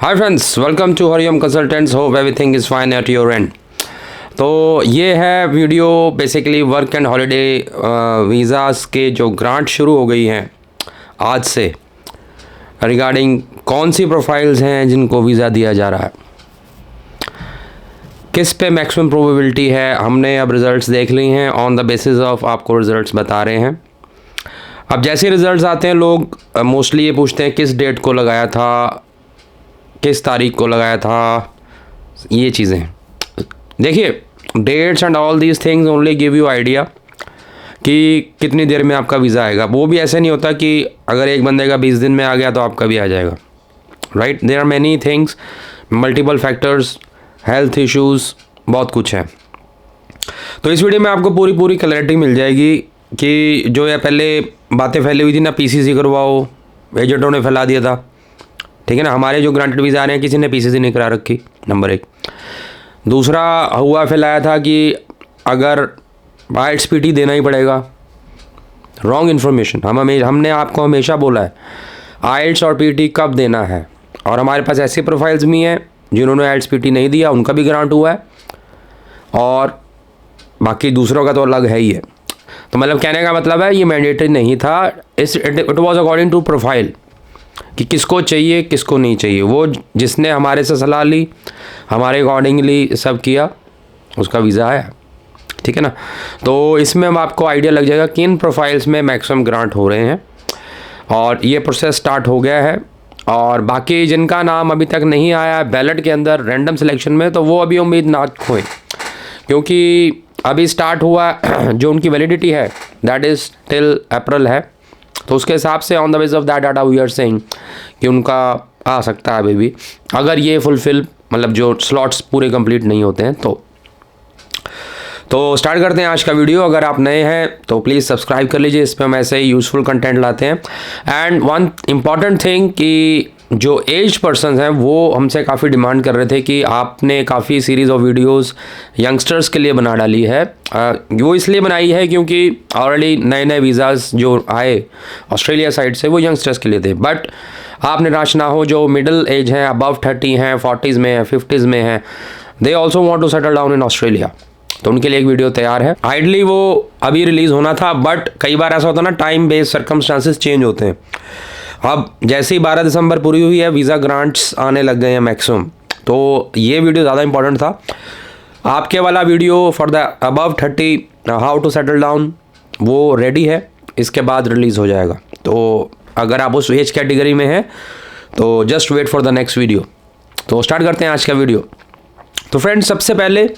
Hi friends, welcome to Hariom consultants. Hope everything is fine at your end. तो ये है video basically work and holiday visas के जो grant शुरू हो गई हैं आज से, रिगार्डिंग कौन सी प्रोफाइल्स हैं जिनको वीज़ा दिया जा रहा है, किस पे मैक्सिमम प्रोबेबिलिटी है। हमने अब रिज़ल्ट्स देख ली हैं, ऑन द बेसिस ऑफ आपको रिज़ल्ट्स बता रहे हैं। अब जैसे रिज़ल्ट्स आते हैं लोग मोस्टली ये पूछते हैं किस डेट को लगाया था, किस तारीख को लगाया था, ये चीज़ें। देखिए, dates and all these things only give you idea कि कितनी देर में आपका वीज़ा आएगा। वो भी ऐसे नहीं होता कि अगर एक बंदे का 20 दिन में आ गया तो आपका भी आ जाएगा, right. There are many things, multiple factors, health issues, बहुत कुछ है। तो इस वीडियो में आपको पूरी क्लैरिटी मिल जाएगी कि जो ये पहले बातें फैली हुई थी ना, पीसीसी करवाओ, एजेंटों ने फैला दिया था, ठीक है ना। हमारे जो ग्रांटेड वीज़ा आ रहे हैं किसी ने पीसीसी नहीं करा रखी, नंबर 1। दूसरा हुआ फैलाया था कि अगर आइल्स पीटी देना ही पड़ेगा, रॉन्ग इन्फॉर्मेशन। हमने आपको हमेशा बोला है आइल्स और पीटी कब देना है, और हमारे पास ऐसी प्रोफाइल्स भी हैं जिन्होंने आइल्स पीटी नहीं दिया, उनका भी ग्रांट हुआ है, और बाकी दूसरों का तो अलग है ही है। तो मतलब कहने का मतलब है ये मैंडेटरी नहीं था, it was according to profile कि किसको चाहिए किसको नहीं चाहिए। वो जिसने हमारे से सलाह ली, हमारे अकॉर्डिंगली सब किया, उसका वीज़ा आया, ठीक है ना। तो इसमें हम आपको आइडिया लग जाएगा किन प्रोफाइल्स में मैक्सिमम ग्रांट हो रहे हैं, और ये प्रोसेस स्टार्ट हो गया है। और बाकी जिनका नाम अभी तक नहीं आया बैलेट के अंदर रैंडम सिलेक्शन में, तो वो अभी उम्मीद ना खोएं, क्योंकि अभी स्टार्ट हुआ जो उनकी वैलिडिटी है दैट इज़ टिल अप्रैल है। तो उसके हिसाब से on the base of that data we are saying कि उनका आ सकता है अभी भी, अगर ये फुलफिल मतलब जो स्लॉट्स पूरे कंप्लीट नहीं होते हैं तो स्टार्ट करते हैं आज का वीडियो। अगर आप नए हैं तो प्लीज़ सब्सक्राइब कर लीजिए, इस पर हम ऐसे ही यूज़फुल कंटेंट लाते हैं। एंड वन इम्पॉर्टेंट थिंग कि जो एज पर्सन्स हैं वो हमसे काफ़ी डिमांड कर रहे थे कि आपने काफ़ी सीरीज़ ऑफ वीडियोस यंगस्टर्स के लिए बना डाली है। वो इसलिए बनाई है क्योंकि ऑलरेडी नए वीज़ाज़ जो आए ऑस्ट्रेलिया साइड से वो यंगस्टर्स के लिए थे, बट आप निराश ना हो। जो मिडिल एज हैं, अबव 30 हैं, 40s में हैं, 50s में हैं, they also want to settle down in Australia, तो उनके लिए एक वीडियो तैयार है। आइडली वो अभी रिलीज़ होना था, बट कई बार ऐसा होता है ना, टाइम बेस्ड सर्कमस्टांसिस चेंज होते हैं। अब जैसे ही 12 दिसंबर पूरी हुई है, वीज़ा ग्रांट्स आने लग गए हैं मैक्सिमम, तो ये वीडियो ज़्यादा इंपॉर्टेंट था। आपके वाला video for the above 30 how to settle down वो रेडी है, इसके बाद रिलीज़ हो जाएगा। तो अगर आप उस एज कैटेगरी में हैं तो just wait for the next video. तो स्टार्ट करते हैं आज का वीडियो। तो फ्रेंड्स, सबसे पहले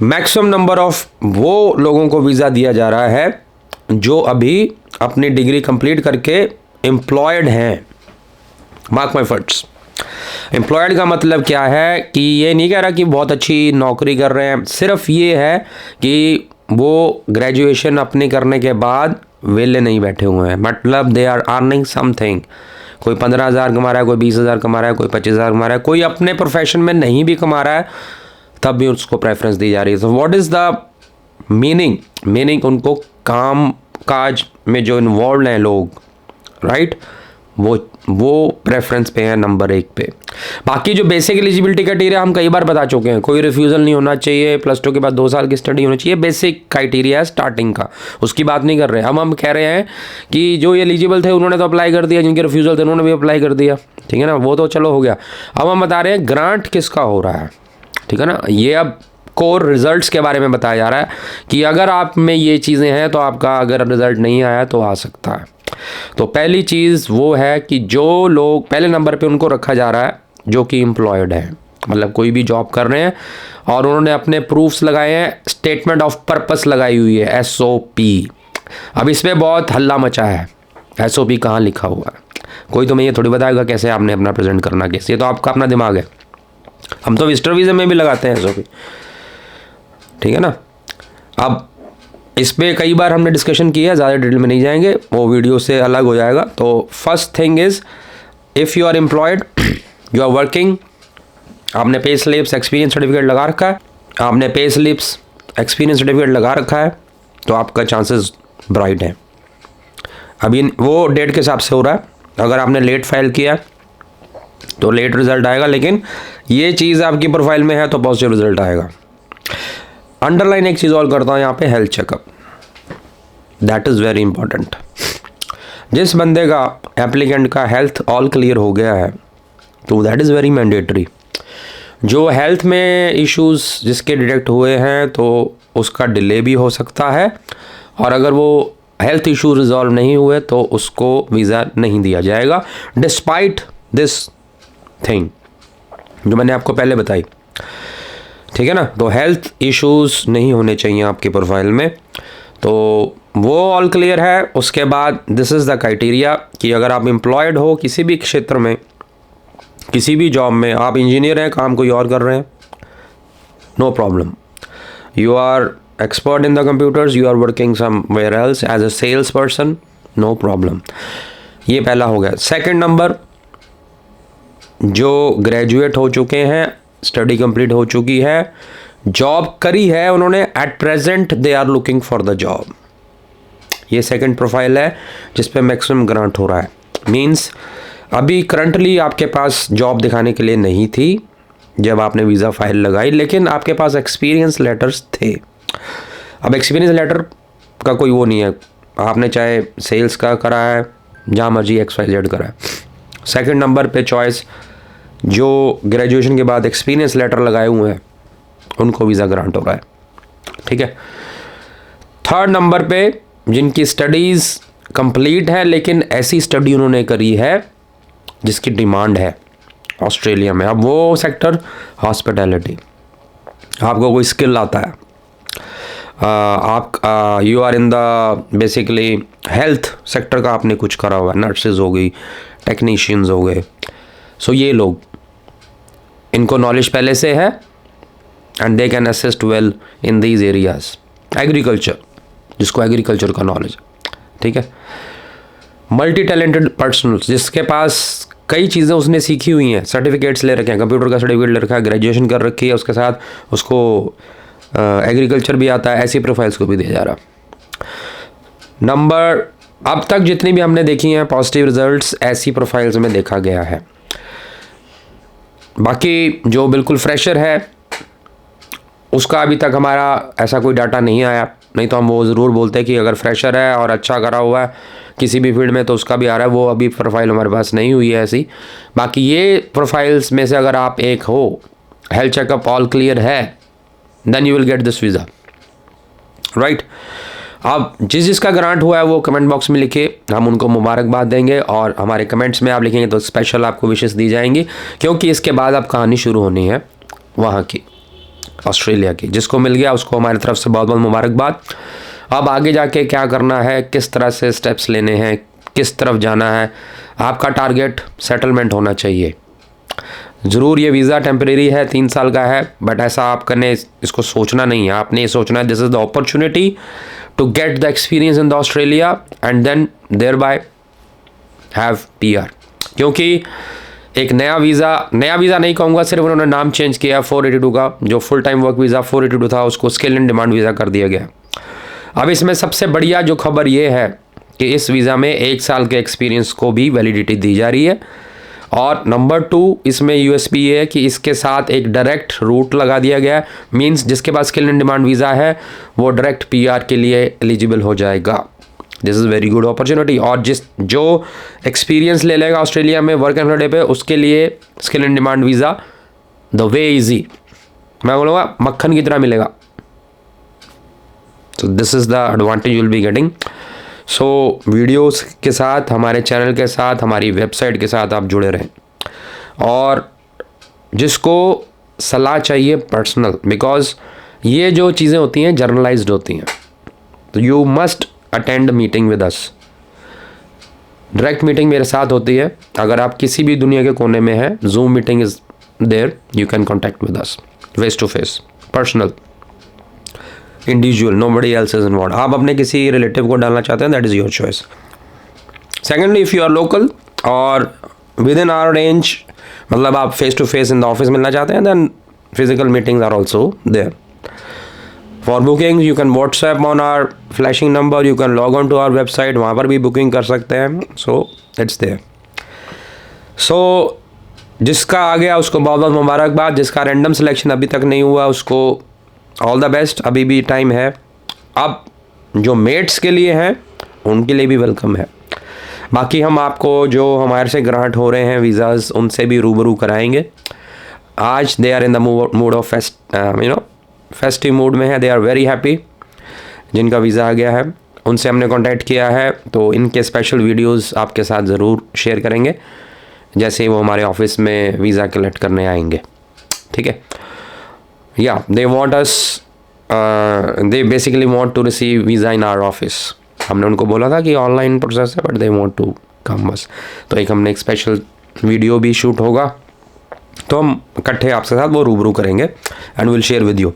मैक्सिमम नंबर ऑफ वो लोगों को वीज़ा दिया जा रहा है जो अभी अपनी डिग्री कंप्लीट करके एम्प्लॉयड हैं। मार्क माई वर्ड्स, एम्प्लॉयड का मतलब क्या है कि ये नहीं कह रहा कि बहुत अच्छी नौकरी कर रहे हैं, सिर्फ ये है कि वो ग्रेजुएशन अपनी करने के बाद वेले नहीं बैठे हुए हैं, मतलब दे आर अर्निंग समथिंग। कोई 15,000 कमा रहा है, कोई 20,000 कमा रहा है, कोई 25,000 कमा रहा है, कोई अपने प्रोफेशन में नहीं भी कमा रहा है तब भी उसको प्रेफरेंस दी जा रही है। तो व्हाट इज़ द मीनिंग उनको काम काज में जो इन्वॉल्व हैं लोग, राइट, वो प्रेफरेंस पे है नंबर 1 पे। बाकी जो बेसिक एलिजिबिलिटी क्राइटेरिया हम कई बार बता चुके हैं, कोई रिफ्यूज़ल नहीं होना चाहिए, +2 के बाद 2 साल की स्टडी होनी चाहिए, बेसिक क्राइटेरिया है स्टार्टिंग का, उसकी बात नहीं कर रहे। हम कह रहे हैं कि जो एलिजिबल थे उन्होंने तो अप्लाई कर दिया, जिनके रिफ्यूज़ल थे उन्होंने भी अप्लाई कर दिया, ठीक है ना, वो तो चलो हो गया। अब हम बता रहे हैं ग्रांट किसका हो रहा है, ठीक है ना। ये अब कोर रिजल्ट्स के बारे में बताया जा रहा है कि अगर आप में ये चीज़ें हैं तो आपका अगर रिज़ल्ट नहीं आया तो आ सकता है। तो पहली चीज़ वो है कि जो लोग पहले नंबर पे उनको रखा जा रहा है जो कि एम्प्लॉयड है, मतलब कोई भी जॉब कर रहे हैं और उन्होंने अपने प्रूफ्स लगाए हैं, स्टेटमेंट ऑफ पर्पस लगाई हुई है, SOP। अब इसमें बहुत हल्ला मचा है, SOP कहाँ लिखा हुआ है, कोई तुम्हें ये थोड़ी बताएगा कैसे आपने अपना प्रेजेंट करना, कैसे, ये तो आपका अपना दिमाग है। हम तो विजिटर वीज़ा में भी लगाते हैं SOP, ठीक है ना। अब इस पर कई बार हमने डिस्कशन किया है, ज़्यादा डिटेल में नहीं जाएंगे, वो वीडियो से अलग हो जाएगा। तो first thing is, if you are employed, you are working, आपने पे स्लिप्स एक्सपीरियंस सर्टिफिकेट लगा रखा है, आपने पे स्लिप्स एक्सपीरियंस सर्टिफिकेट लगा रखा है, तो आपका चांसेस ब्राइट है। अभी वो डेट के हिसाब से हो रहा है। अगर आपने लेट फाइल किया तो लेट रिजल्ट आएगा, लेकिन ये चीज़ आपकी प्रोफाइल में है तो पॉजिटिव रिजल्ट आएगा। अंडरलाइन एक चीज़ और करता हूँ यहाँ पे, health checkup, that is very important. जिस बंदे का एप्लीकेंट का हेल्थ ऑल क्लियर हो गया है तो दैट इज़ वेरी मैंडेटरी। जो हेल्थ में इश्यूज़ जिसके डिटेक्ट हुए हैं तो उसका डिले भी हो सकता है, और अगर वो हेल्थ इशू रिजॉल्व नहीं हुए तो उसको वीज़ा नहीं दिया जाएगा, डिस्पाइट दिस थिंग जो मैंने आपको पहले बताई, ठीक है ना। तो हेल्थ इश्यूज़ नहीं होने चाहिए आपकी प्रोफाइल में, तो वो ऑल क्लियर है। उसके बाद दिस इज़ द क्राइटेरिया कि अगर आप एम्प्लॉयड हो किसी भी क्षेत्र में, किसी भी जॉब में, आप इंजीनियर हैं, काम कोई और कर रहे हैं, no problem. You are expert in the computers, you are working somewhere else as a sales person, no problem. ये पहला हो गया। सेकंड नंबर, जो ग्रेजुएट हो चुके हैं, स्टडी कंप्लीट हो चुकी है, जॉब करी है उन्होंने, at present they are looking for the job, ये सेकंड प्रोफाइल है जिस पे मैक्सिमम ग्रांट हो रहा है। मींस अभी करंटली आपके पास जॉब दिखाने के लिए नहीं थी जब आपने वीज़ा फाइल लगाई, लेकिन आपके पास एक्सपीरियंस लेटर्स थे। अब एक्सपीरियंस लेटर का कोई वो नहीं है, आपने चाहे सेल्स का करा है, जहाँ मर्जी XYZ करा है। सेकंड नंबर पे चॉइस, जो ग्रेजुएशन के बाद एक्सपीरियंस लेटर लगाए हुए हैं उनको वीज़ा ग्रांट हो रहा है, ठीक है। थर्ड नंबर पे जिनकी स्टडीज़ कंप्लीट है लेकिन ऐसी स्टडी उन्होंने करी है जिसकी डिमांड है ऑस्ट्रेलिया में। अब वो सेक्टर हॉस्पिटैलिटी, आपको कोई स्किल आता है, आप you are in the basically health sector का आपने कुछ करा हुआ है, नर्सेज हो गई, टेक्नीशियंस हो गए, सो ये लोग, इनको नॉलेज पहले से है and they can assist well in these areas. Agriculture, जिसको एग्रीकल्चर का नॉलेज है, ठीक है। मल्टी टैलेंटेड पर्सनल्स, जिसके पास कई चीज़ें उसने सीखी हुई हैं, सर्टिफिकेट्स ले रखे हैं, कंप्यूटर का सर्टिफिकेट ले रखा है, ग्रेजुएशन कर रखी है, उसके साथ उसको एग्रीकल्चर भी आता है, ऐसी प्रोफाइल्स को भी दिया जा रहा। नंबर, अब तक जितनी भी हमने देखी हैं पॉजिटिव रिजल्ट्स ऐसी प्रोफाइल्स में देखा गया है। बाकी जो बिल्कुल फ्रेशर है उसका अभी तक हमारा ऐसा कोई डाटा नहीं आया, नहीं तो हम वो ज़रूर बोलते हैं कि अगर फ्रेशर है और अच्छा करा हुआ है किसी भी फील्ड में तो उसका भी आ रहा है, वो अभी प्रोफाइल हमारे पास नहीं हुई है ऐसी। बाकी ये प्रोफाइल्स में से अगर आप एक हो, हेल्थ चेकअप ऑल क्लियर है, then you will get this visa, right. अब जिसका ग्रांट हुआ है वो कमेंट बॉक्स में लिखे, हम उनको मुबारकबाद देंगे, और हमारे कमेंट्स में आप लिखेंगे तो स्पेशल आपको विशेष दी जाएंगी, क्योंकि इसके बाद अब कहानी शुरू होनी है वहाँ की, ऑस्ट्रेलिया की। जिसको मिल गया उसको हमारी तरफ से बहुत बहुत मुबारकबाद। अब आगे जाके क्या करना है, किस तरह से स्टेप्स लेने हैं, किस तरफ जाना है, आपका टारगेट सेटलमेंट होना चाहिए। ज़रूर ये वीज़ा टेम्परेरी है, 3 साल का है, बट ऐसा आपने इसको सोचना नहीं है। आपने ये सोचना है this is the opportunity to get the experience in the Australia and then there by have PR। क्योंकि एक नया वीज़ा नहीं कहूँगा, सिर्फ उन्होंने नाम चेंज किया 482 का, जो फुल टाइम वर्क वीज़ा 482 था उसको स्किल इन डिमांड वीज़ा कर दिया गया। अब इसमें सबसे बढ़िया जो खबर ये है कि इस वीज़ा में 1 साल के एक्सपीरियंस को भी वैलिडिटी दी जा रही है, और नंबर 2 इसमें USP ये है कि इसके साथ एक डायरेक्ट रूट लगा दिया गया है। मींस जिसके पास स्किल इन डिमांड वीज़ा है वो डायरेक्ट PR के लिए एलिजिबल हो जाएगा। This is very good opportunity. और जो एक्सपीरियंस ले लेगा ऑस्ट्रेलिया में वर्क एंड हॉलिडे पे, उसके लिए skill in demand visa the way easy, मैं बोलूँगा मक्खन की तरह मिलेगा। तो this is the advantage you will be getting. So videos के साथ, हमारे चैनल के साथ, हमारी वेबसाइट के साथ आप जुड़े रहें, और जिसको सलाह चाहिए पर्सनल, बिकॉज ये जो चीज़ें होती हैं जर्नलाइज्ड होती हैं, तो you must attend meeting with us. Direct meeting मेरे साथ होती है, अगर आप किसी भी दुनिया के कोने में हैं, zoom meeting is there, you can contact with us face to face, personal, individual, nobody else is involved. आप अपने किसी रिलेटिव को डालना चाहते हैं, that is your choice. Secondly, if you are local और विद इन आवर रेंज, मतलब आप face to face in the office मिलना चाहते हैं, then physical meetings are also there. For booking you can WhatsApp on our flashing number, you can log on to our website, वहाँ पर भी booking कर सकते हैं। So it's there. सो जिसका आ गया उसको बहुत बहुत मुबारकबाद, जिसका रैंडम सिलेक्शन अभी तक नहीं हुआ उसको ऑल द बेस्ट, अभी भी टाइम है। अब जो मेट्स के लिए हैं उनके लिए भी वेलकम है। बाकी हम आपको जो हमारे से ग्रांट हो रहे हैं वीज़ाज़ उनसे भी रूबरू कराएंगे। आज they are in the mood of festive mood में है, दे आर वेरी हैप्पी। जिनका वीज़ा आ गया है उनसे हमने कांटेक्ट किया है, तो इनके स्पेशल वीडियोस आपके साथ ज़रूर शेयर करेंगे जैसे ही वो हमारे ऑफिस में वीज़ा कलेक्ट करने आएंगे। ठीक है, या they want us, they basically want to receive visa in our office. हमने उनको बोला था कि ऑनलाइन प्रोसेस है but they want to come बस। तो हमने एक स्पेशल वीडियो भी शूट होगा, तो हम इकट्ठे आपके साथ वो रूबरू करेंगे and will share with you.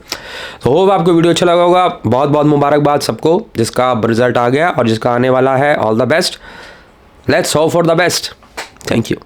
तो होप आपको वीडियो अच्छा लगा होगा। बहुत बहुत मुबारकबाद सबको जिसका रिजल्ट आ गया और जिसका आने वाला है। All the best, let's hope for the best. Thank you.